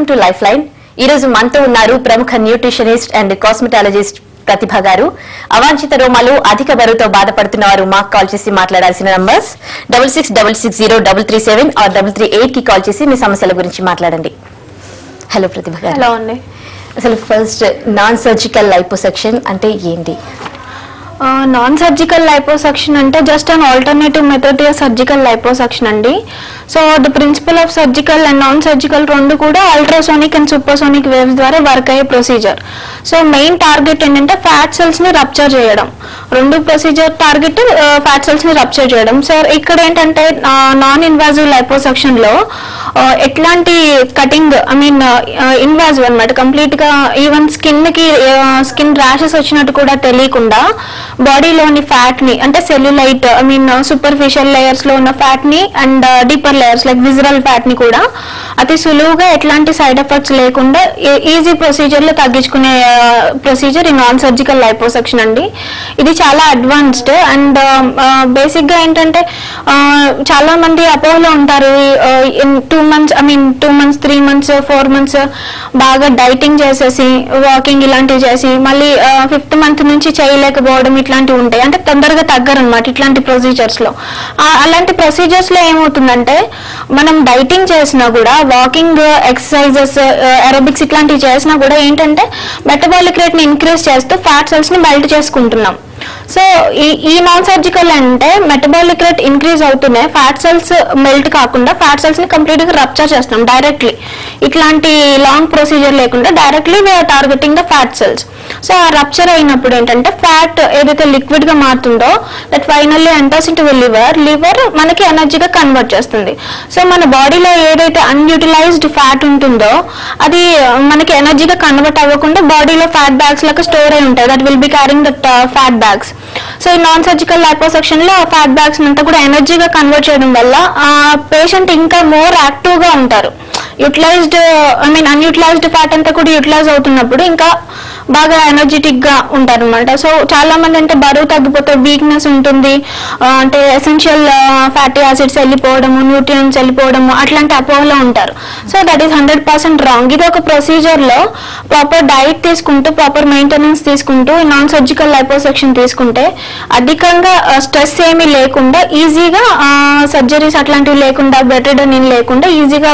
Welcome to life line. ఈ రోజు మనతో ఉన్నారు ప్రముఖ న్యూట్రిషనిస్ట్ అండ్ కాస్మెటాలజిస్ట్ ప్రతిభ గారు. అవాంఛిత రోమాలు, అధిక బరువుతో బాధపడుతున్న వారు మాకు కాల్ చేసి మాట్లాడాల్సిన నంబర్స్ 66660337 ఆర్ 338 కి కాల్ చేసి మీ సమస్యల గురించి మాట్లాడండి. హలో ప్రతిభ గారు. హలో అండి. అసలు ఫస్ట్ నాన్ సర్జికల్ లైపోసెక్షన్ అంటే ఏంటి? నాన్ సర్జికల్ లైపోసక్షన్ అంటే just an alternative method to surgical liposuction అండి. So the principle of surgical and non surgical రెండు కూడా అల్ట్రాసోనిక్ అండ్ సూపర్సోనిక్ వేవ్స్ ద్వారా వర్క్ అయ్యే ప్రొసీజర్. సో మెయిన్ టార్గెట్ ఏంటంటే fat cells ని రప్చర్ చేయడం. రెండు ప్రొసీజర్ టార్గెట్ ఫ్యాట్ సెల్స్ ని రప్చర్ చేయడం. సో ఇక్కడ ఏంటంటే నాన్ ఇన్వాజివ్ లైపోసక్షన్ లో ఎట్లాంటి కటింగ్ ఇన్వాజివ్ అనమాట, కంప్లీట్ గా ఈవెన్ స్కిన్ ర్యాషెస్ వచ్చినట్టు కూడా తెలియకుండా బాడీలోని ఫ్యాట్ ని అంటే సెల్యులైట్ సూపర్ఫిషియల్ లేయర్స్ లో ఉన్న ఫ్యాట్ ని and deeper layers like visceral fat ని కూడా అతి సులువుగా ఎట్లాంటి సైడ్ ఎఫెక్ట్స్ లేకుండా ఈజీ ప్రొసీజర్ లో తగ్గించుకునే ప్రొసీజర్ ఈ నాన్ సర్జికల్ లైపోసక్షన్ అండి. ఇది చాలా అడ్వాన్స్డ్ అండ్ బేసిక్ గా ఏంటంటే చాలా మంది అపోహలో ఉంటారు. 2 months 3 months 4 months బాగా డైటింగ్ చేసేసి వాకింగ్ ఇలాంటివి చేసి మళ్ళీ 5th month నుంచి చేయలేకపోవడం ఇట్లాంటివి ఉంటాయి. అంటే తొందరగా తగ్గరు అనమాట ఇట్లాంటి ప్రొసీజర్స్ లో. అలాంటి ప్రొసీజర్స్ లో ఏమవుతుందంటే మనం డైటింగ్ చేసినా కూడా, వాకింగ్, ఎక్సర్సైజెస్, ఏరోబిక్స్ ఇట్లాంటివి చేసినా కూడా ఏంటంటే మెటబాలిక్ రేట్ ని ఇంక్రీజ్ చేస్తూ ఫ్యాట్ సెల్స్ ని మెల్ట్ చేసుకుంటున్నాం. సో ఈ నాన్ సర్జికల్ అంటే మెటబాలిక్ రేట్ ఇంక్రీజ్ అవుతున్నాయి, ఫ్యాట్ సెల్స్ మెల్ట్ కాకుండా ఫ్యాట్ సెల్స్ ని కంప్లీట్ గా రప్చర్ చేస్తున్నాం డైరెక్ట్లీ. ఇట్లాంటి లాంగ్ ప్రొసీజర్ లేకుండా directly we're targeting the fat cells. So ఆ రప్చర్ అయినప్పుడు ఏంటంటే ఫ్యాట్ ఏదైతే లిక్విడ్ గా మారుతుందో that finally enters into liver మనకి ఎనర్జీగా కన్వర్ట్ చేస్తుంది. సో మన బాడీలో ఏదైతే అన్యూటిలైజ్డ్ ఫ్యాట్ ఉంటుందో అది మనకి ఎనర్జీగా కన్వర్ట్ అవ్వకుండా బాడీలో ఫ్యాట్ బ్యాగ్స్ లాగా స్టోర్ అయి ఉంటాయి. That will B carrying that fat bags. So ఈ నాన్ సర్జికల్ లైపోసక్షన్ లో ఫ్యాట్ బ్యాగ్స్ అంతా కూడా ఎనర్జీగా కన్వర్ట్ చేయడం వల్ల ఆ పేషెంట్ ఇంకా మోర్ యాక్టివ్ గా ఉంటారు. అన్యూటిలైజ్డ్ ఫ్యాట్ అంతా కూడా యూటిలైజ్ అవుతున్నప్పుడు ఇంకా బాగా ఎనర్జెటిక్ గా ఉంటారు అనమాట. సో చాలా మంది అంటే బరువు తగ్గిపోతే వీక్నెస్ ఉంటుంది, అంటే ఎసెన్షియల్ ఫ్యాటీ యాసిడ్స్ వెళ్ళిపోవడము, న్యూట్రియంట్స్ వెళ్ళిపోవడము అట్లాంటి అపోహలో ఉంటారు. So that is 100% wrong. ఇది ఒక ప్రొసీజర్ లో ప్రాపర్ డైట్ తీసుకుంటూ, ప్రాపర్ మెయింటెనెన్స్ తీసుకుంటూ నాన్ సర్జికల్ లైపోసక్షన్ తీసుకుంటే అధికంగా స్ట్రెస్ ఏమీ లేకుండా ఈజీగా సర్జరీస్ అట్లాంటివి లేకుండా, బెడ్ రిడన్ లేకుండా ఈజీగా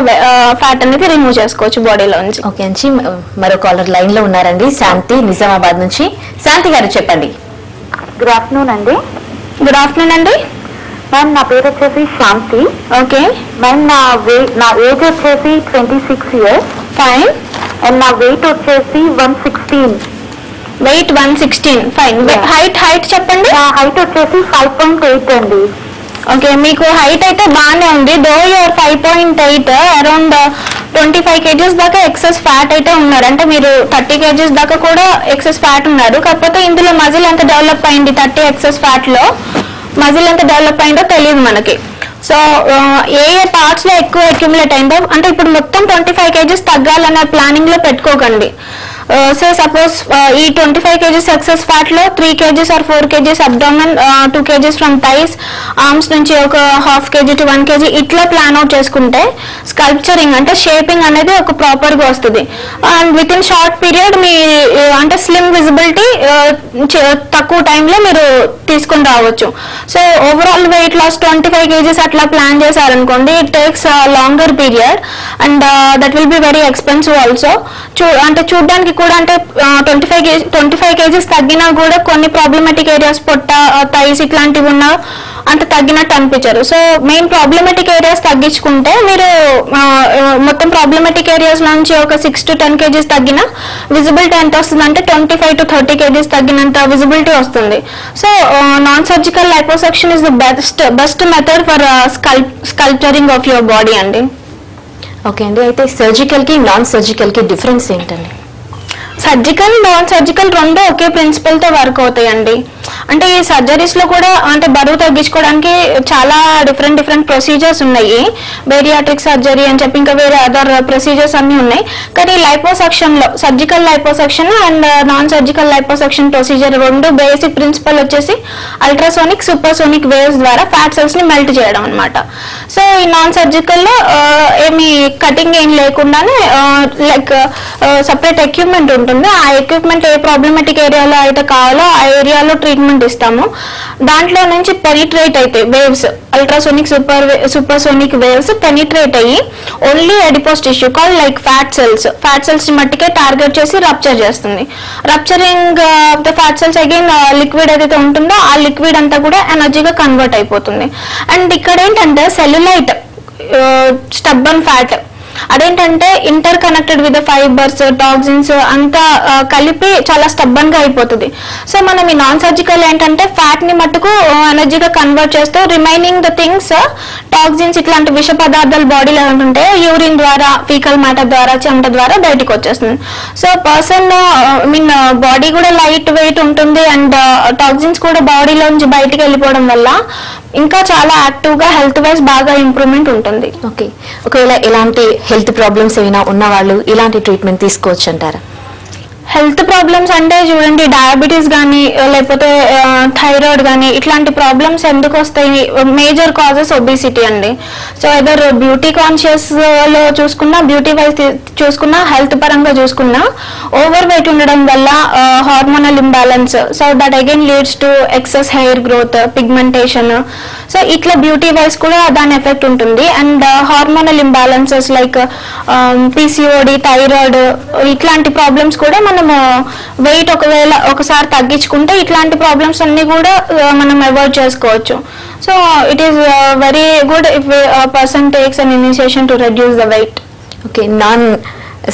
ఫ్యాట్ అనేది రిమూవ్ చేసుకోవచ్చు బాడీలో నుంచి. ఓకే అండి, మరో కాలర్ లైన్ లో ఉన్నారండి, శాంతి నిజామాబాద్ నుంచి. శాంతి గారు చెప్పండి. గుడ్ ఆఫ్టర్నూన్ అండి. గుడ్ ఆఫ్టర్నూన్ అండి. మ్యామ్ నా పేరు వచ్చేసి శాంతి. ఓకే మ్యామ్ నా ఏజ్ వచ్చేసి 26 years. ఫైన్. అండ్ నా వెయిట్ వచ్చేసి 116. వెయిట్ 116. ఫైన్. హైట్ చెప్పండి. నా హైట్ వచ్చేసి 5.8 అండి. ఓకే, మీకు హైట్ అయితే బాగానే ఉంది. దో యువర్ 5.8 అరౌండ్ 25 kgs దాకా ఎక్సెస్ ఫ్యాట్ అయితే ఉన్నారు. అంటే మీరు 30 kgs దాకా కూడా ఎక్సెస్ ఫ్యాట్ ఉన్నారు. కాకపోతే ఇందులో మజిల్ ఎంత డెవలప్ అయింది, 30 ఎక్సెస్ ఫ్యాట్ లో మజిల్ ఎంత డెవలప్ అయిందో తెలియదు మనకి. సో ఏ పార్ట్స్ లో ఎక్కువ అక్యుములేట్ అయిందో, అంటే ఇప్పుడు మొత్తం 25 kgs తగ్గాలనే ప్లానింగ్ లో పెట్టుకోకండి. సే సపోజ్ ఈ 25 kgs ఎక్సెస్ ఫ్యాట్ లో 3 kgs or 4 kgs abdomen, 2 kgs from thighs, arms నుంచి ఒక 1/2 kg to 1 kg ఇట్లా ప్లాన్ అవుట్ చేసుకుంటే స్కల్ప్చరింగ్ అంటే షేపింగ్ అనేది ఒక ప్రాపర్ గా వస్తుంది. And within short period మీ అంటే స్లిమ్ విజిబిలిటీ తక్కువ టైంలో మీరు తీసుకుని రావచ్చు. So overall weight loss 25 kgs అట్లా ప్లాన్ చేశారనుకోండి, it takes longer period and that will be very expensive also. అంటే చూడడానికి కూడా అంటే 25 kgs తగ్గినా కూడా కొన్ని ప్రాబ్లమాటిక్ ఏరియాస్, పొట్ట, థైస్ ఇట్లాంటివి ఉన్నా అంటే తగ్గినట్టు అనిపించారు. సో మెయిన్ ప్రాబ్లమాటిక్ ఏరియాస్ తగ్గించుకుంటే మీరు మొత్తం ప్రాబ్లమాటిక్ ఏరియాస్ నుంచి ఒక 6 to 10 kgs తగ్గిన విజిబిలిటీ ఎంత వస్తుంది అంటే 25 to 30 kgs తగ్గినంత విజిబిలిటీ వస్తుంది. So non surgical liposuction is the best method for sculpturing of your body అండి. ఓకే అండి, అయితే సర్జికల్ కి నాన్ సర్జికల్ కి డిఫరెన్స్ ఏంటండి? సర్జికల్ నాన్ సర్జికల్ రెండు ఒకే ప్రిన్సిపల్ తో వర్క్ అవుతాయండి. అంటే ఈ సర్జరీస్ లో కూడా అంటే బరువు తగ్గించుకోవడానికి చాలా డిఫరెంట్ ప్రొసీజర్స్ ఉన్నాయి. బేరియాట్రిక్ సర్జరీ అని చెప్పి ఇంకా వేరే అదర్ ప్రొసీజర్స్ అన్ని ఉన్నాయి. కానీ లైపోసెక్షన్ లో surgical liposuction and non surgical liposuction procedure రెండు బేసిక్ ప్రిన్సిపల్ వచ్చేసి అల్ట్రాసోనిక్ సూపర్సోనిక్ వేవ్స్ ద్వారా ఫ్యాట్ సెల్స్ ని మెల్ట్ చేయడం అన్నమాట. సో ఈ నాన్ సర్జికల్ లో ఏమి కటింగ్ ఏం లేకుండానే లైక్ సపరేట్ ఎక్విప్మెంట్ ఉంటుంది. ఆ ఎక్విప్మెంట్ ఏ ప్రాబ్లమాటిక్ ఏరియాలో అయితే కావాలో ఆ ఏరియాలో ట్రీట్మెంట్ ఇస్తాము. దాంట్లో నుంచి పెనిట్రేట్ అయితే waves ultrasonic supersonic waves penetrate అయ్యి only adipose tissue call like fat cells ని మట్టికే టార్గెట్ చేసి రప్చర్ చేస్తుంది. Rupturing of the fat cells again liquid ఏదైతే ఉంటుందో ఆ లిక్విడ్ అంతా కూడా ఎనర్జీగా కన్వర్ట్ అయిపోతుంది. అండ్ ఇక్కడ ఏంటంటే సెల్యులైట్ స్టబ్బన్ ఫ్యాట్ అదేంటంటే inter connected with fibres toxins అంతా కలిపి చాలా స్టబ్బన్ గా అయిపోతుంది. సో మనం ఈ నాన్ సర్జికల్ ఏంటంటే ఫ్యాట్ ని మట్టుకు ఎనర్జీగా కన్వర్ట్ చేస్తూ రిమైనింగ్ ద థింగ్స్ టాక్సిన్స్ ఇట్లాంటి విష పదార్థాలు బాడీలో ఉంటుంటే యూరిన్ ద్వారా ఫీకల్ మ్యాటర్ ద్వారా చెమట ద్వారా బయటకు వచ్చేస్తుంది. సో పర్సన్ మీన్ బాడీ కూడా లైట్ వెయిట్ ఉంటుంది అండ్ టాక్సిన్స్ కూడా బాడీలోంచి బయటకు వెళ్ళిపోవడం వల్ల ఇంకా చాలా యాక్టివ్ గా హెల్త్ వైజ్ బాగా ఇంప్రూవ్మెంట్ ఉంటుంది. ఓకే, ఒకవేళ ఇలాంటి హెల్త్ ప్రాబ్లమ్స్ ఏమైనా ఉన్న వాళ్ళు ఇలాంటి ట్రీట్మెంట్ తీసుకోవచ్చు అంటారా? హెల్త్ ప్రాబ్లమ్స్ అంటే చూడండి, డయాబెటీస్ కానీ లేకపోతే థైరాయిడ్ కానీ ఇట్లాంటి ప్రాబ్లమ్స్ ఎందుకు వస్తాయి? మేజర్ కాజెస్ ఒబిసిటీ అండి. సో ఎదర్ బ్యూటీ కాన్షియస్ లో చూసుకున్నా, బ్యూటీ వైజ్ చూసుకున్నా, హెల్త్ పరంగా చూసుకున్నా ఓవర్ వెయిట్ ఉండడం వల్ల hormonal imbalance, so that again leads to excess hair growth, pigmentation. So ఇట్లా బ్యూటీ వైజ్ కూడా దాని ఎఫెక్ట్ ఉంటుంది. And hormonal imbalances like PCOD, thyroid ఇట్లాంటి ప్రాబ్లమ్స్ కూడా మనము వెయిట్ ఒకవేళ ఒకసారి తగ్గించుకుంటే ఇట్లాంటి ప్రాబ్లమ్స్ అన్ని కూడా మనం అవాయిడ్ చేసుకోవచ్చు. So it is very good if person takes an initiation to reduce the weight. Okay, non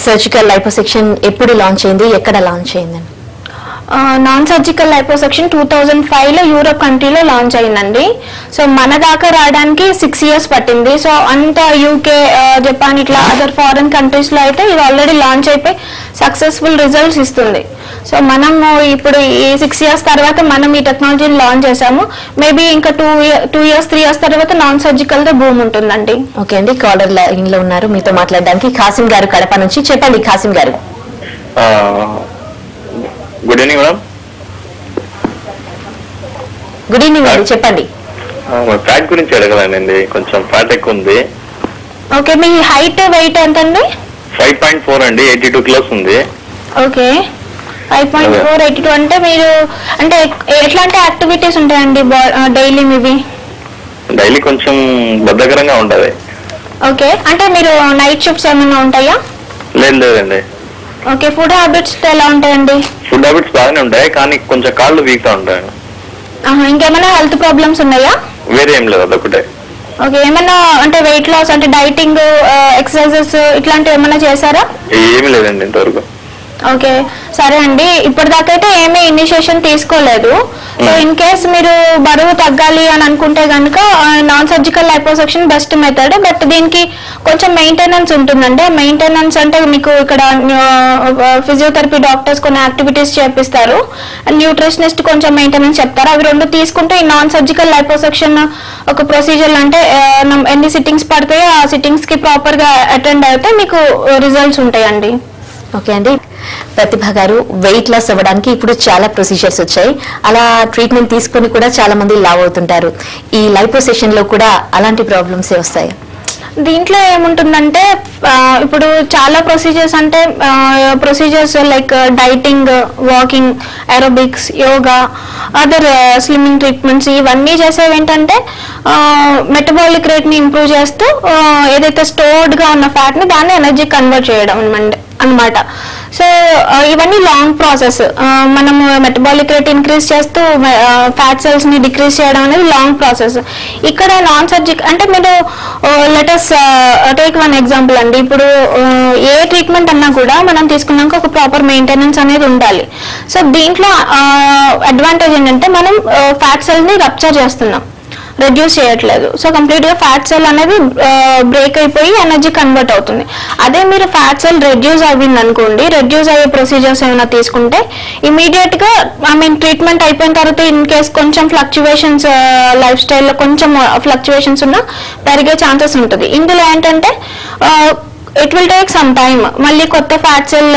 surgical liposuction ఎప్పుడు లాంచ్ అయింది, ఎక్కడ లాంచ్ అయిందండి? నాన్ సర్జికల్ లైపోసెక్షన్ 2005 లో యూరోప్ కంట్రీలో లాంచ్ అయిందండి. సో మన దాకా రావడానికి 6 years పట్టింది. సో అంత యూకే, జపాన్ ఇట్లా అదర్ ఫారెన్ కంట్రీస్ లో అయితే ఇది ఆల్రెడీ లాంచ్ అయిపోయి సక్సెస్ఫుల్ రిజల్ట్స్ ఇస్తుంది. సో మనము ఇప్పుడు ఈ 6 years తర్వాత మనం ఈ టెక్నాలజీని లాంచ్ చేసాము. మేబీ ఇంకా 2 years 3 years తర్వాత నాన్ సర్జికల్ తో బూమ్ ఉంటుందండి. ఓకే అండి, కాలర్ లైన్ లో ఉన్నారు మీతో మాట్లాడడానికి. ఖాసిం గారు కడప నుంచి. చెప్పండి ఖాసిం గారు. Good evening madam. Good evening అండి, చెప్పండి. ఫ్యాట్ గురించి అడగలండి, కొంచెం ఫ్యాట్ ఎక్కువ ఉంది. ఓకే, మీ హైట్ వెయిట్ ఎంత అండి? 5.4 అండి, 82 kilos ఉంది. ఓకే, 5.4 82 అంటే మీరు అంటే ఎట్లాంటి యాక్టివిటీస్ ఉంటాయండి డైలీ మీవి? డైలీ కొంచెం బద్ధకరంగా ఉంటది. ఓకే, అంటే మీరు నైట్ షిఫ్ట్స్ ఏమైనా ఉంటాయా? లేదండి. ఓకే, ఫుడ్ హ్యాబిట్స్ ఎలా ఉంటాయండి? ఫుడ్ హ్యాబిట్స్ బాగానే ఉంటాయి, కానీ కొంచెం కాళ్ళు వీక్ గా ఉంటాయి. ఇంకేమైనా హెల్త్ ప్రాబ్లమ్స్ ఉన్నాయా? వేరే ఏం లేదు, అదొకటే. ఓకే, ఏమైనా అంటే వెయిట్ లాస్ అంటే డైటింగ్, ఎక్సర్సైజెస్ ఇట్లాంటివి ఏమైనా చేశారా? ఏమీ లేదండి ఇంతవరకు. ఓకే, సరే అండి. ఇప్పటిదాకా అయితే ఏమీ ఇనిషియేషన్ తీసుకోలేదు. సో ఇన్ కేస్ మీరు బరువు తగ్గాలి అని అనుకుంటే కనుక non surgical liposuction best method. But దీనికి కొంచెం మెయింటెనెన్స్ ఉంటుందండి. మెయింటెనెన్స్ అంటే మీకు ఇక్కడ ఫిజియోథెరపీ డాక్టర్స్ కొన్ని యాక్టివిటీస్ చేపిస్తారు, అండ్ న్యూట్రిషనిస్ట్ కొంచెం మెయింటెనెన్స్ చెప్తారు. అవి రెండు తీసుకుంటే ఈ నాన్ సర్జికల్ లైపోసెక్షన్ ఒక ప్రొసీజర్ అంటే ఎన్ని సిట్టింగ్స్ పడతాయో ఆ సిట్టింగ్స్ కి ప్రాపర్ గా అటెండ్ అయితే మీకు రిజల్ట్స్ ఉంటాయండి. ఓకే అండి, ప్రతిభ గారు, వెయిట్ లాస్ అవ్వడానికి ఇప్పుడు చాలా ప్రొసీజర్స్ వచ్చాయి. అలా ట్రీట్మెంట్ తీసుకొని కూడా చాలా మంది లావ్ అవుతుంటారు. ఈ లైపోసెక్షన్ లో కూడా అలాంటి ప్రాబ్లమ్స్ వస్తాయి? దీంట్లో ఏముంటుందంటే ఇప్పుడు చాలా ప్రొసీజర్స్ అంటే procedures like dieting, walking, aerobics, yoga, other slimming treatments ఇవన్నీ చేసేవి ఏంటంటే మెటబాలిక్ రేట్ ని ఇంప్రూవ్ చేస్తూ ఏదైతే స్టోర్డ్ గా ఉన్న ఫ్యాట్ ని దాన్ని ఎనర్జీ కన్వర్ట్ చేయడం అన్నమాట. సో ఇవన్నీ లాంగ్ ప్రాసెస్. మనము మెటబాలిక్ రేట్ ఇంక్రీజ్ చేస్తూ ఫ్యాట్ సెల్స్ ని డిక్రీజ్ చేయడం అనేది లాంగ్ ప్రాసెస్. ఇక్కడ నాన్ సర్జికల్ అంటే మీరు లెటస్ టేక్ వన్ ఎగ్జాంపుల్ అండి. ఇప్పుడు ఏ ట్రీట్మెంట్ అన్నా కూడా మనం తీసుకున్నాక ఒక ప్రాపర్ మెయింటెనెన్స్ అనేది ఉండాలి. సో దీంట్లో అడ్వాంటేజ్ ఏంటంటే మనం ఫ్యాట్ సెల్ ని రప్చర్ చేస్తున్నాం. రెడ్యూస్ చేయట్లేదు. సో కంప్లీట్ గా ఫ్యాట్ సెల్ అనేది బ్రేక్ అయిపోయి ఎనర్జీ కన్వర్ట్ అవుతుంది. అదే మీరు ఫ్యాట్ సెల్ రెడ్యూస్ అవ్వింది అనుకోండి, రెడ్యూస్ అయ్యే ప్రొసీజర్స్ ఏమైనా తీసుకుంటే ఇమీడియట్ గా ట్రీట్మెంట్ అయిపోయిన తర్వాత ఇన్ కేస్ కొంచెం ఫ్లక్చువేషన్స్ లైఫ్ స్టైల్లో కొంచెం ఫ్లక్చువేషన్స్ ఉన్నా పెరిగే ఛాన్సెస్ ఉంటుంది. ఇందులో ఏంటంటే it will take some time, మళ్ళీ కొత్త ఫ్యాట్ సెల్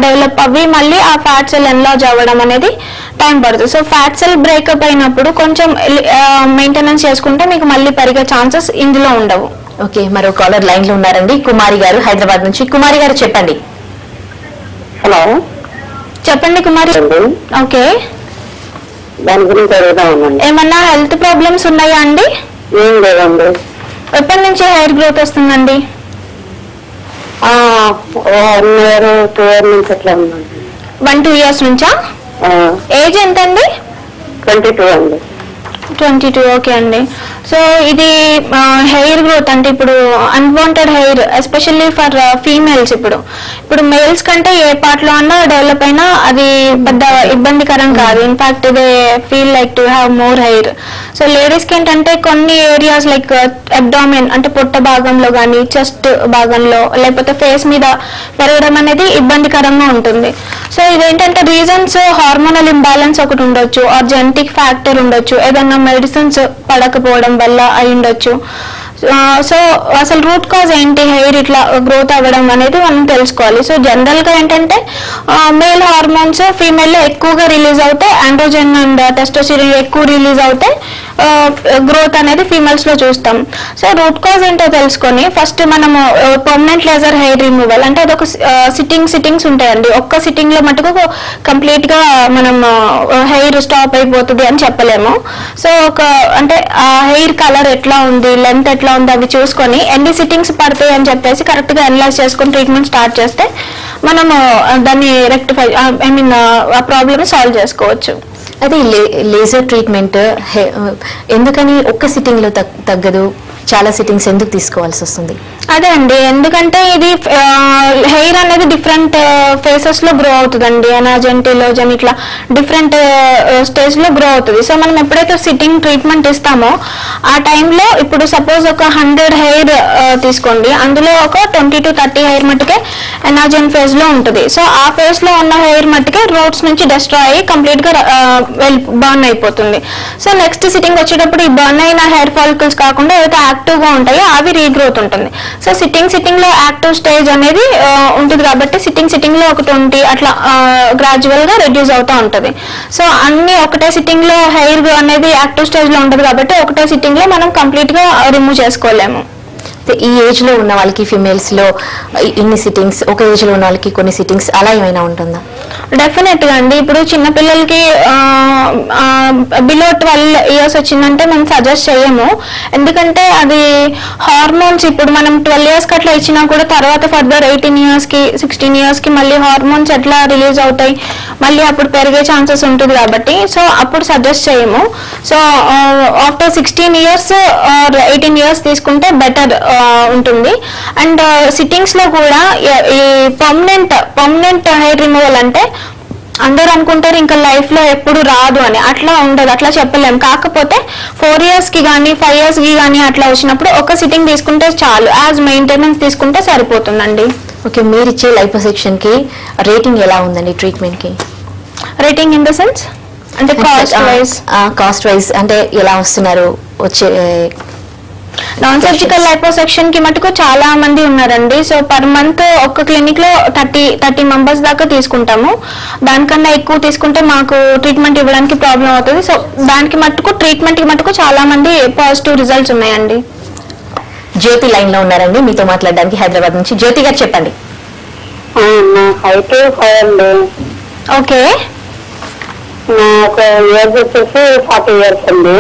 డెవలప్ అవ్వి మళ్ళీ ఆ ఫ్యాట్ సెల్ ఎన్లార్జ్ అవ్వడం అనేది టైం పడుతుంది. సో ఫ్యాట్ సెల్ బ్రేకప్ అయినప్పుడు కొంచెం మెయింటెనెన్స్ చేసుకుంటే మీకు మళ్ళీ పెరిగే ఛాన్సెస్ ఇందులో ఉండవు. ఓకే, మరో కాలర్ లైన్ లో ఉన్నారండి, కుమారి గారు హైదరాబాద్ నుంచి. కుమారి గారు చెప్పండి. హలో, చెప్పండి కుమారి. ఓకే, దాని గురించి అడుగుదామండి. ఏమన్నా హెల్త్ ప్రాబ్లమ్స్ ఉన్నాయా అండి? ఏం లేదండి. ఎప్పటి నుంచి హెయిర్ గ్రోత్ వస్తుందండి? 1 year 2 years నుంచి అట్లా ఉందండి. 1-2 years నుంచా? ఏజ్ ఎంత అండి? 22 అండి. 22. ఓకే అండి. సో ఇది హెయిర్ గ్రోత్ అంటే ఇప్పుడు unwanted hair especially for females. ఇప్పుడు మేల్స్ కంటే ఏ పార్ట్ లో అన్నా డెవలప్ అయినా అది పెద్ద ఇబ్బందికరం కాదు. In fact they feel like to have more hair. So ladies కి ఏంటంటే కొన్ని ఏరియాస్ లైక్ అబ్డామిన్ అంటే పొట్ట భాగంలో కానీ చెస్ట్ భాగంలో లేకపోతే ఫేస్ మీద పెరగడం అనేది ఇబ్బందికరంగా ఉంటుంది. సో ఇదేంటంటే రీజన్స్ హార్మోనల్ ఇంబ్యాలెన్స్ ఒకటి ఉండొచ్చు, ఆర్ జెనెటిక్ ఫ్యాక్టర్ ఉండొచ్చు, ఏదన్నా మెడిసిన్స్ పడకపోవడం వల్ల అయి ఉండొచ్చు. సో అసలు రూట్ కాజ్ ఏంటి హెయిర్ ఇట్లా గ్రోత్ అవ్వడం అనేది మనం తెలుసుకోవాలి. సో జనరల్ గా ఏంటంటే మేల్ హార్మోన్స్ ఫీమేల్ లో ఎక్కువగా రిలీజ్ అవుతాయి, ఆండ్రోజెన్ అండ్ టెస్టోస్టెరాన్ ఎక్కువ రిలీజ్ అవుతాయి, గ్రోత్ అనేది ఫీమేల్స్ లో చూస్తాం. సో రూట్ కాజ్ ఏంటో తెలుసుకొని ఫస్ట్ మనము పర్మనెంట్ లేజర్ హెయిర్ రిమూవల్ అంటే అదొక సిట్టింగ్స్ ఉంటాయండి. ఒక్క సిట్టింగ్ లో మటుకు కంప్లీట్ గా మనం హెయిర్ స్టాప్ అయిపోతుంది అని చెప్పలేము. సో ఒక అంటే ఆ హెయిర్ కలర్ ఎట్లా ఉంది, లెంత్ ఎట్లా ఉంది అవి చూసుకొని ఎన్ని సిట్టింగ్స్ పడతాయి అని చెప్పేసి కరెక్ట్ గా అనలైజ్ చేసుకొని ట్రీట్మెంట్ స్టార్ట్ చేస్తే మనము దాన్ని రెక్టిఫై ఆ ప్రాబ్లమ్ సాల్వ్ చేసుకోవచ్చు. అదే లేజర్ ట్రీట్మెంట్ ఎందుకని ఒక్క సిట్టింగ్ లో తగ్గదు, చాలా సిట్టింగ్స్ ఎందుకు తీసుకోవాల్సి వస్తుంది? అదే అండి, ఎందుకంటే ఇది హెయిర్ అనేది డిఫరెంట్ ఫేసెస్ లో గ్రో అవుతుందండి. ఎనాజెన్, టిలోజన్ ఇట్లా డిఫరెంట్ స్టేజ్ లో గ్రో అవుతుంది. సో మనం ఎప్పుడైతే సిట్టింగ్ ట్రీట్మెంట్ ఇస్తామో ఆ టైంలో ఇప్పుడు సపోజ్ ఒక 100 హెయిర్ తీసుకోండి, అందులో ఒక 20 to 30 హెయిర్ మట్టుకే ఎనాజెన్ ఫేజ్ లో ఉంటుంది. సో ఆ ఫేజ్ లో ఉన్న హెయిర్ మట్టుకే రూట్స్ నుంచి డిస్ట్రాయ్ అయ్యి కంప్లీట్ గా బర్న్ అయిపోతుంది. సో నెక్స్ట్ సిట్టింగ్ వచ్చేటప్పుడు ఈ బర్న్ అయిన హెయిర్ ఫాలికల్స్ కాకుండా ఏదైతే యాక్టివ్ గా ఉంటాయో అవి రీగ్రోత్ ఉంటుంది. సో సిట్టింగ్ లో యాక్టివ్ స్టేజ్ అనేది ఉంటుంది కాబట్టి సిట్టింగ్ లో ఒక 20 అట్లా గ్రాడ్యువల్ గా రెడ్యూస్ అవుతూ ఉంటుంది. సో అన్ని ఒకటే సిట్టింగ్ లో హెయిర్ అనేది యాక్టివ్ స్టేజ్ లో ఉంటుంది కాబట్టి ఒకటే సిట్టింగ్ లో మనం కంప్లీట్ గా రిమూవ్ చేసుకోలేము. ఈ ఏజ్ లో ఉన్న వాళ్ళకి ఫిమేల్స్ లో ఇన్ని సిట్టింగ్స్, ఒక ఏజ్ లో ఉన్న వాళ్ళకి కొన్ని సిట్టింగ్స్ అలా ఏమైనా ఉంటుందా? డెఫినెట్ గా అండి. ఇప్పుడు చిన్నపిల్లలకి బిలో 12 years వచ్చిందంటే మనం సజెస్ట్ చేయము. ఎందుకంటే అది హార్మోన్స్ ఇప్పుడు మనం 12 years కి అట్లా ఇచ్చినా కూడా తర్వాత ఫర్దర్ 18 years కి 16 years కి మళ్ళీ హార్మోన్స్ ఎట్లా రిలీజ్ అవుతాయి, మళ్ళీ అప్పుడు పెరిగే ఛాన్సెస్ ఉంటుంది కాబట్టి సో అప్పుడు సజెస్ట్ చేయము. So after 16 years or 18 years తీసుకుంటే బెటర్ ఉంటుంది. అండ్ సిట్టింగ్స్ లో కూడా ఈ పర్మనెంట్ హెయిర్ రిమూవల్ అంటే అందరూ అనుకుంటారు ఇంకా లైఫ్ లో ఎప్పుడు రాదు అని, అట్లా ఉండదు, అట్లా చెప్పలేము. కాకపోతే 4 years కి కానీ 5 years కి కానీ అట్లా వచ్చినప్పుడు ఒక సిట్టింగ్ తీసుకుంటే చాలు, యాజ్ మెయింటెనెన్స్ తీసుకుంటే సరిపోతుందండి. ఓకే, మీరు ఇచ్చే లైపోసెక్షన్ కి రేటింగ్ ఎలా ఉందండి? ట్రీట్మెంట్ కి రేటింగ్ ఇన్ ద సెన్స్ అంటే కాస్ట్ వైజ్ అంటే ఎలా వస్తున్నారు? వచ్చే నాన్ సర్జికల్ లైపోసెక్షన్ కి మటుకు చాలా మంది ఉన్నారండి. సో పర్ మంత్ ఒక్క క్లినిక్ లో 30 మెంబర్స్ దాకా తీసుకుంటాము. దానికన్నా ఎక్కువ తీసుకుంటే మాకు ట్రీట్మెంట్ ఇవ్వడానికి ప్రాబ్లం అవుతుంది. సో దానికి మటుకు ట్రీట్మెంట్ కి మటుకు చాలా మంది పాజిటివ్ రిజల్ట్స్ ఉన్నాయండి. జ్యోతి లైన్ లో ఉన్నారండి మీతో మాట్లాడడానికి హైదరాబాద్ నుంచి. జ్యోతి గారు చెప్పండి. ఓకే, నాకు ఏజ్ వచ్చేసి 40 years అండి.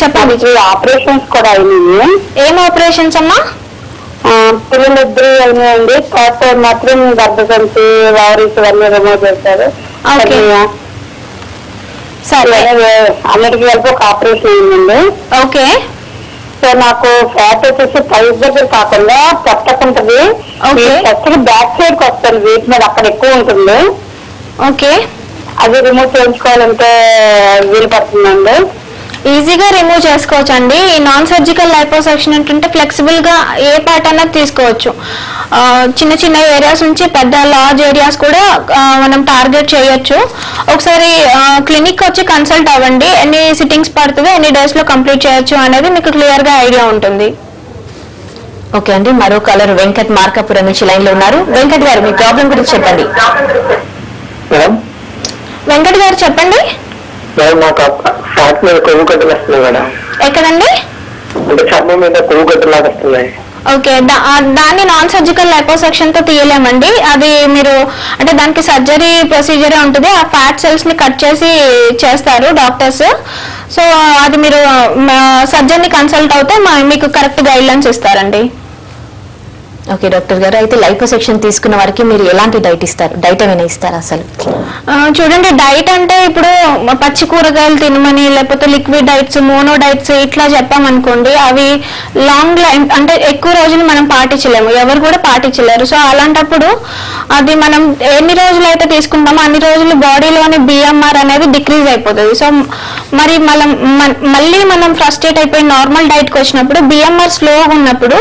చెప్పండి. ఆపరేషన్స్ కూడా అయినాయి. ఏం ఆపరేషన్స్ అమ్మా? పిల్లలిద్దరు అయినాయండి. థర్డ్ మాత్రం గర్భసంచి వారీస్ అన్నీ రిమూవ్ చేశారు. సరే, అన్నిటికీ కలిపి ఒక ఆపరేషన్ అయిందండి. ఓకే. సో నాకు ఫ్యాట్ వచ్చేసి ప్రైస్ దగ్గర కాకుండా పెట్టకుంటది, బ్యాక్ సైడ్ కి వస్తుంది, వీటి మీద అక్కడ ఎక్కువ ఉంటుంది. ఓకే, అది రిమూవ్ చేయించుకోవాలంటే వీలు పడుతుందండి. ఈజీగా రిమూవ్ చేసుకోవచ్చు అండి. ఈ నాన్ సర్జికల్ లైపోసక్షన్ ఏంటంటే ఫ్లెక్సిబుల్ గా ఏ పార్ట్ అన్నది తీసుకోవచ్చు. చిన్న చిన్న ఏరియాస్ నుంచి పెద్ద లార్జ్ ఏరియాస్ కూడా మనం టార్గెట్ చేయొచ్చు. ఒకసారి క్లినిక్ వచ్చి కన్సల్ట్ అవ్వండి. ఎన్ని సిట్టింగ్స్ పడుతుందో ఎన్ని డేస్ లో కంప్లీట్ చేయొచ్చు అనేది మీకు క్లియర్ గా ఐడియా ఉంటుంది. ఓకే అండి, మరో కాలర్ వెంకట్ మార్కాపురం నుంచి లైన్ లో ఉన్నారు. వెంకట్ గారు మీ ప్రాబ్లం గురించి చెప్పండి. వెంకట్ గారు చెప్పండి. ఫ్యాట్ మీద కొవ్వు గడ్డలు వస్తున్నాయి మేడం. ఎక్కడండి? అంటే చర్మం మీద కొవ్వు గడ్డలు వస్తున్నాయి. ఓకే, దాన్ని నాన్ సర్జికల్ లైపోసక్షన్ తో తీయలేమండి. అది మీరు అంటే దానికి సర్జరీ ప్రొసీజరే ఉంటుంది. ఆ ఫ్యాట్ సెల్స్ ని కట్ చేసి చేస్తారు డాక్టర్స్. సో అది మీరు సర్జన్ ని కన్సల్ట్ అవుతే మీకు కరెక్ట్ గైడ్ లైన్స్ ఇస్తారండి. ఓకే డాక్టర్ గారు, అయితే లైపోసెక్షన్ తీసుకున్న వారికి మీరు ఎలాంటి డైట్ ఇస్తారు? డైట్ ఏమైనా ఇస్తారా అసలు? చూడండి, డైట్ అంటే ఇప్పుడు పచ్చి కూరగాయలు తినమని లేకపోతే లిక్విడ్ డైట్స్, మోనో డైట్స్ ఇట్లా చెప్పామనుకోండి, అవి లాంగ్ లైఫ్ అంటే ఎక్కువ రోజులు మనం పాటించలేము, ఎవరు కూడా పాటించలేరు. సో అలాంటప్పుడు అది మనం ఎన్ని రోజులు అయితే తీసుకుంటామో అన్ని రోజులు బాడీలోని బిఎంఆర్ అనేది డిక్రీజ్ అయిపోతుంది. సో మరి మళ్ళీ మనం ఫ్రస్ట్రేట్ అయిపోయి నార్మల్ డైట్కి వచ్చినప్పుడు బిఎంఆర్ స్లోగా ఉన్నప్పుడు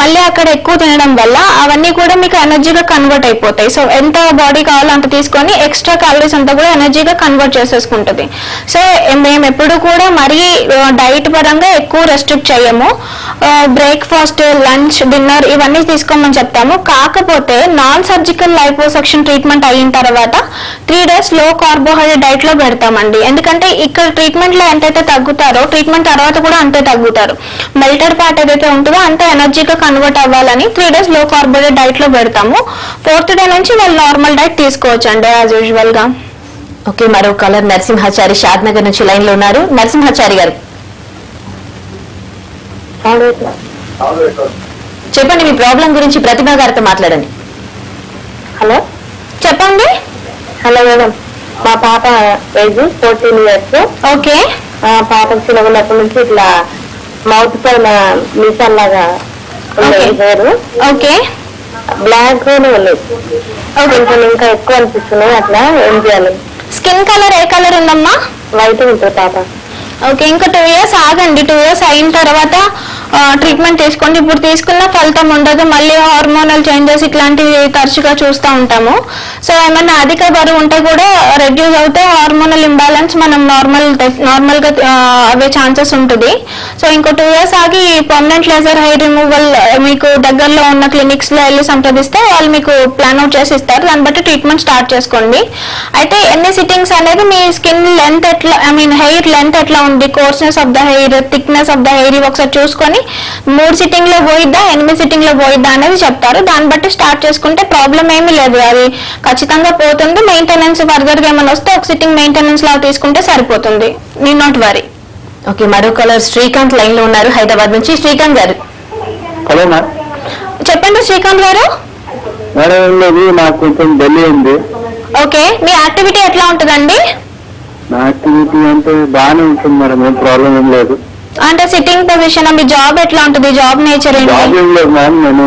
మళ్ళీ అక్కడ ఎక్కువ తినడం వల్ల అవన్నీ కూడా మీకు ఎనర్జీగా కన్వర్ట్ అయిపోతాయి. సో ఎంత బాడీ కావాలో అంత తీసుకొని ఎక్స్ట్రా క్యాలరీస్ అంతా కూడా ఎనర్జీగా కన్వర్ట్ చేసేసుకుంటుంది. సో మేము ఎప్పుడు కూడా మరీ డైట్ పరంగా ఎక్కువ రెస్ట్రిక్ట్ చేయము. బ్రేక్ఫాస్ట్, లంచ్, డిన్నర్ ఇవన్నీ తీసుకోమని చెప్తాము. కాకపోతే నాన్ సర్జికల్ లైపోసక్షన్ ట్రీట్మెంట్ అయిన తర్వాత 3 days లో కార్బోహైడ్రేట్ డైట్ లో పెడతామండి. ఎందుకంటే ఇక్కడ ట్రీట్మెంట్ లో ఎంతైతే తగ్గుతారో ట్రీట్మెంట్ తర్వాత కూడా అంతే తగ్గుతారు. మెల్టెడ్ ఫ్యాట్ ఏదైతే ఉంటుందో అంతే ఎనర్జీగా కన్వర్ట్ అవ్వాలని 3 days లో కార్బోహైడ్రేట్ డైట్ లో పెడతాము. 4th day నుంచి వాళ్ళు నార్మల్ డైట్ తీసుకోవచ్చు అండి యాజ్ యూజువల్ గా. ఓకే, మరో కాలర్ నరసింహాచారి షాద్ నగర్ నుంచి లైన్ లో ఉన్నారు. నరసింహాచారి గారు చెప్పండి, మీ ప్రాబ్లం గురించి ప్రతిభ గారితో మాట్లాడండి. హలో చెప్పండి. హలో మేడం, మా పాప ఏజ్ 14 years. ఓకే, పాపకు చిన్నప్పటి నుంచి ఇట్లా మౌత్ పైన మీసాల్లాగా హెయిర్ ఓకే, బ్లాక్ ఉన్నాయి. కొంచెం ఇంకా ఎక్కువ అనిపిస్తున్నాయి. అట్లా ఏం చేయాలి? స్కిన్ కలర్ ఏ కలర్ ఉందమ్మా? వైట్ ఉంటుంది పాప. ఓకే, ఇంకా 2 years ఆగండి. 2 years అయిన తర్వాత ట్రీట్మెంట్ తీసుకోండి. ఇప్పుడు తీసుకున్న ఫలితం ఉండదు. మళ్ళీ హార్మోనల్ చేంజెస్ ఇట్లాంటివి తరచుగా చూస్తూ ఉంటాము. సో ఏమైనా అధిక బరువు ఉంటే కూడా రెడ్యూస్ అవుతే హార్మోనల్ ఇంబ్యాలెన్స్ మనం నార్మల్ గా అవే ఛాన్సెస్ ఉంటుంది. సో ఇంకో 2 years ఆగి పర్మనెంట్ లేజర్ హెయిర్ రిమూవల్ మీకు దగ్గరలో ఉన్న క్లినిక్స్ లో వెళ్ళి సంప్రదిస్తే వాళ్ళు మీకు ప్లాన్ అవుట్ చేసి ఇస్తారు. దాన్ని బట్టి ట్రీట్మెంట్ స్టార్ట్ చేసుకోండి. అయితే ఎన్ని సిట్టింగ్స్ అనేది మీ స్కిన్ లెంత్ ఎట్లా, హెయిర్ లెంత్ ఎట్లా ఉంది, కోర్స్నెస్ of the hair, thickness of the hair ఇవి ఒకసారి చూసుకొని 3 సిట్టింగ్ లో పోయిద్దా 8 సిట్టింగ్ లో పోయిద్దా అనేది చెప్తారు. దాన్ని బట్టి స్టార్ట్ చేసుకుంటే ప్రాబ్లం ఏమీ లేదు, అది ఖచ్చితంగా పోతుంది. మెయింటెనెన్స్ ఫర్దర్ గా ఏమైనా వస్తే ఒక సిట్టింగ్ మెయింటెనెన్స్ లా తీసుకుంటే సరిపోతుంది. Need not worry. ఓకే, మరో కాలర్ శ్రీకాంత్ లైన్ లో ఉన్నారు హైదరాబాద్ నుంచి. శ్రీకాంత్ గారు హలో మేడం. చెప్పండి శ్రీకాంత్ గారు. మేడం నాకు కొంచెం ఢిల్లీ ఉంది. ఓకే, మీ యాక్టివిటీ ఎట్లా ఉంటుందండి? నా యాక్టివిటీ అంటే బాగానే ఉంటుంది మేడం, ఏం ప్రాబ్లం ఏం లేదు. అంటే సిట్టింగ్ పొజిషన్, మీ జాబ్ ఎట్లా ఉంటుంది? జాబ్ నేచర్ ఏంటి? జాబ్ ఏం లేదు మ్యామ్, నేను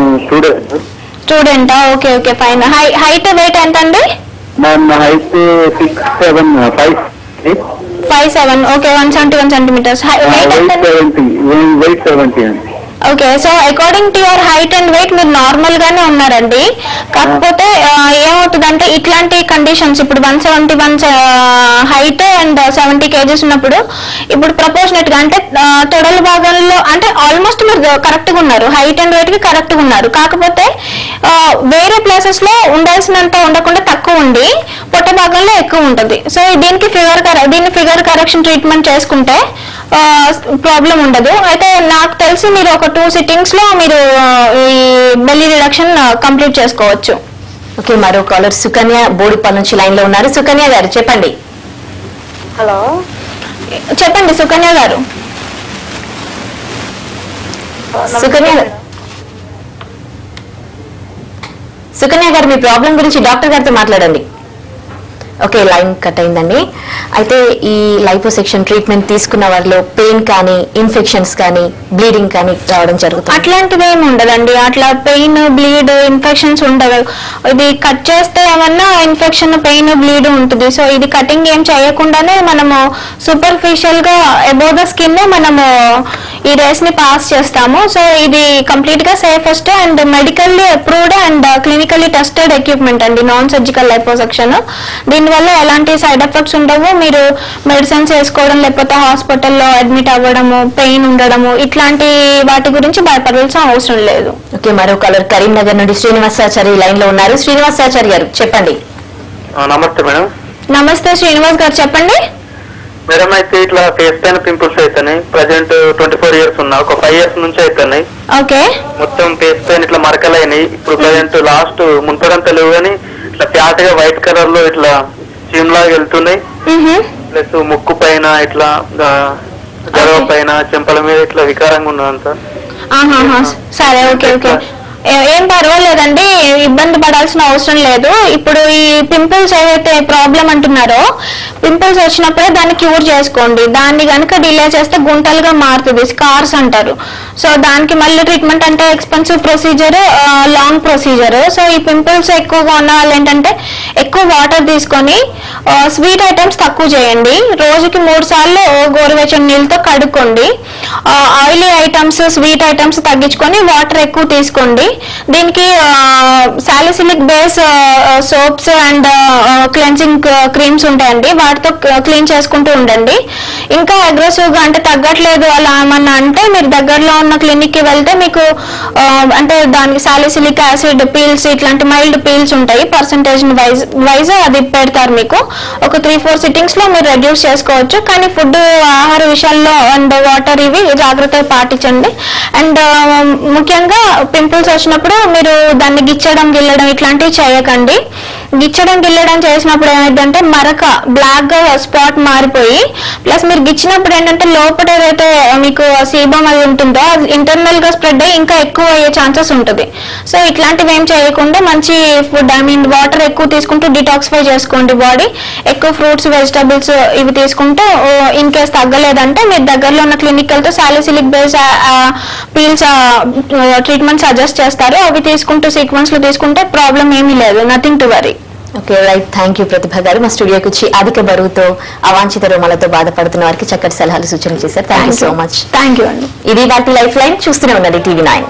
స్టూడెంటా? Okay okay fine. Height weight ఎంత అండి? మ్యామ్ నా హైట్ 5'7". Okay, 171 centimeters. వెయిట్ ఎంత? 70 అండి. Okay, so according to your height and weight మీరు నార్మల్ గానే ఉన్నారండి. కాకపోతే ఏమవుతుందంటే ఇట్లాంటి కండిషన్స్ ఇప్పుడు 171 హైట్ అండ్ 70 kgs ఉన్నప్పుడు ఇప్పుడు ప్రపోర్షనేట్ గా అంటే తొడల భాగంలో అంటే ఆల్మోస్ట్ మీరు కరెక్ట్ గా ఉన్నారు, హైట్ అండ్ వెయిట్ కి కరెక్ట్ గా ఉన్నారు. కాకపోతే వేరే ప్లేసెస్ లో ఉండాల్సినంత ఉండకుండా తక్కువ ఉండి పొట్ట భాగంలో ఎక్కువ ఉంటుంది. సో దీనికి ఫిగర్ కరెక్షన్ ట్రీట్మెంట్ చేసుకుంటే ప్రాబ్లం ఉండదు. అయితే నాకు తెలిసి మీరు ఒక 2 సిట్టింగ్స్ లో మీరు ఈ బెల్లీ రిడక్షన్ కంప్లీట్ చేసుకోవచ్చు. ఓకే, మరో కాలర్ సుకన్య బోడిపాల్ నుంచి లైన్ లో ఉన్నారు. సుకన్య గారు చెప్పండి. హలో చెప్పండి సుకన్య గారు. సుకన్య గారు మీ ప్రాబ్లం గురించి డాక్టర్ గారితో మాట్లాడండి. ఓకే, లైన్ కట్ అయిందండి. అయితే ఈ లైపోసెక్షన్ ట్రీట్మెంట్ తీసుకున్న వారిలో పెయిన్ కానీ, ఇన్ఫెక్షన్స్ కానీ, బ్లీడింగ్ కానీ రావడం జరుగుతుంది? అట్లాంటిది ఏమి ఉండదండి. అట్లా పెయిన్, బ్లీడ్, ఇన్ఫెక్షన్స్ ఉండదు. ఇది కట్ చేస్తే ఏమన్నా ఇన్ఫెక్షన్, పెయిన్, బ్లీడ్ ఉంటుంది. సో ఇది కటింగ్ ఏం చేయకుండానే మనము సూపర్ఫిషియల్ గా అబౌవ్ ద స్కిన్ మనము ఈ రేస్ ని పాస్ చేస్తాము. సో ఇది కంప్లీట్ గా safest and medically approved and clinically tested equipment అండి నాన్ సర్జికల్ లైపోసెక్షన్. దీనివల్ల ఎలాంటి సైడ్ ఎఫెక్ట్స్ ఉండవు. మీరు మెడిసిన్స్ వేసుకోవడం, లేకపోతే హాస్పిటల్లో అడ్మిట్ అవ్వడము, పెయిన్ ఉండడము, ఇట్లాంటి వాటి గురించి భయపడాల్సిన అవసరం లేదు. ఓకే, మరో కలర్ కరీంనగర్ నుండి శ్రీనివాసాచారి లైన్ లో ఉన్నారు. శ్రీనివాసాచారి గారు చెప్పండి. నమస్తే మేడం. నమస్తే శ్రీనివాస్ గారు, చెప్పండి. మేడం అయితే ఇట్లా ఫేస్ పైన పింపుల్స్ అవుతున్నాయి. ప్రజెంట్ 24 years ఉన్నా, ఒక 5 years నుంచి అవుతున్నాయి. ఓకే, మొత్తం ఫేస్ పైన ఇట్లా మరకలు అయినాయి. ఇప్పుడు ప్రజెంట్ లాస్ట్ ముంతడంతా లేవు కానీ ఇట్లా ఫ్యాట్ గా వైట్ కలర్ లో ఇట్లా చీమ్ లాగా వెళ్తున్నాయి. ప్లస్ ముక్కు పైన ఇట్లా గడవ పైన చెంపల మీద ఇట్లా వికారంగా ఉన్నదంతా. సరే, ఓకే ఓకే, ఏం పర్వాలేదండి, ఇబ్బంది పడాల్సిన అవసరం లేదు. ఇప్పుడు ఈ పింపుల్స్ ఏవైతే ప్రాబ్లం అంటున్నారో, పింపుల్స్ వచ్చినప్పుడే దాన్ని క్యూర్ చేసుకోండి. దాన్ని కనుక డిలే చేస్తే గుంటలుగా మారుతుంది, స్కార్స్ అంటారు. సో దానికి మళ్ళీ ట్రీట్మెంట్ అంటే expensive procedure, long procedure. So ఈ పింపుల్స్ ఎక్కువగా ఉన్న వాళ్ళు ఏంటంటే ఎక్కువ వాటర్ తీసుకొని స్వీట్ ఐటమ్స్ తక్కువ చేయండి. రోజుకి 3 సార్లు గోరువెచ్చని నీళ్ళతో కడుక్కోండి. ఆయిలీ ఐటమ్స్, స్వీట్ ఐటమ్స్ తగ్గించుకొని వాటర్ ఎక్కువ తీసుకోండి. దీనికి salicylic base soaps and cleansing creams ఉంటాయండి, వాటితో క్లీన్ చేసుకుంటూ ఉండండి. ఇంకా అగ్రెసివ్ గా అంటే తగ్గట్లేదు అలా ఏమన్నా అంటే మీరు దగ్గరలో ఉన్న క్లినిక్ కి వెళ్తే మీకు అంటే దానికి సాలిసిలిక్ యాసిడ్ పీల్స్, ఇట్లాంటి మైల్డ్ పీల్స్ ఉంటాయి. పర్సంటేజ్ వైజ్ అది పెడతారు మీకు. ఒక 3-4 సిట్టింగ్స్ లో మీరు రెడ్యూస్ చేసుకోవచ్చు. కానీ ఫుడ్, ఆహార విషయాల్లో అండ్ వాటర్ ఇవి జాగ్రత్తగా పాటించండి. అండ్ ముఖ్యంగా పింపుల్స్ వచ్చినప్పుడు మీరు దాన్ని గిచ్చడం, గిల్లడం ఇట్లాంటివి చేయకండి. గిచ్చడం, గిల్లడం చేసినప్పుడు ఏమైందంటే మరక బ్లాక్ గా స్పాట్ మారిపోయి, ప్లస్ మీరు గిచ్చినప్పుడు ఏంటంటే లోపల ఏదైతే మీకు సీబమ్ అది ఉంటుందో అది ఇంటర్నల్ గా స్ప్రెడ్ అయ్యి ఇంకా ఎక్కువ అయ్యే ఛాన్సెస్ ఉంటుంది. సో ఇట్లాంటివి ఏం చేయకుండా మంచి ఫుడ్, వాటర్ ఎక్కువ తీసుకుంటూ డిటాక్సిఫై చేసుకోండి బాడీ. ఎక్కువ ఫ్రూట్స్, వెజిటబుల్స్ ఇవి తీసుకుంటూ ఇన్ కేస్ తగ్గలేదంటే మీరు దగ్గరలో ఉన్న క్లినిక్ వెళ్తే salicylic base peels treatment suggest చేస్తారు. అవి తీసుకుంటూ సీక్వెన్స్ లో తీసుకుంటే ప్రాబ్లం ఏమీ లేదు, nothing to worry. Okay, right. Thank you Prathibha garu. మా స్టూడియోకి వచ్చి అధిక బరువుతో, అవాంఛిత రోమాలతో బాధపడుతున్న వారికి చక్కటి సలహాలు, సూచనలు చేశారు. Thank you so much. Thank you అండి. ఇది వాటి లైఫ్ లైన్. చూస్తూనే ఉన్నది TV9.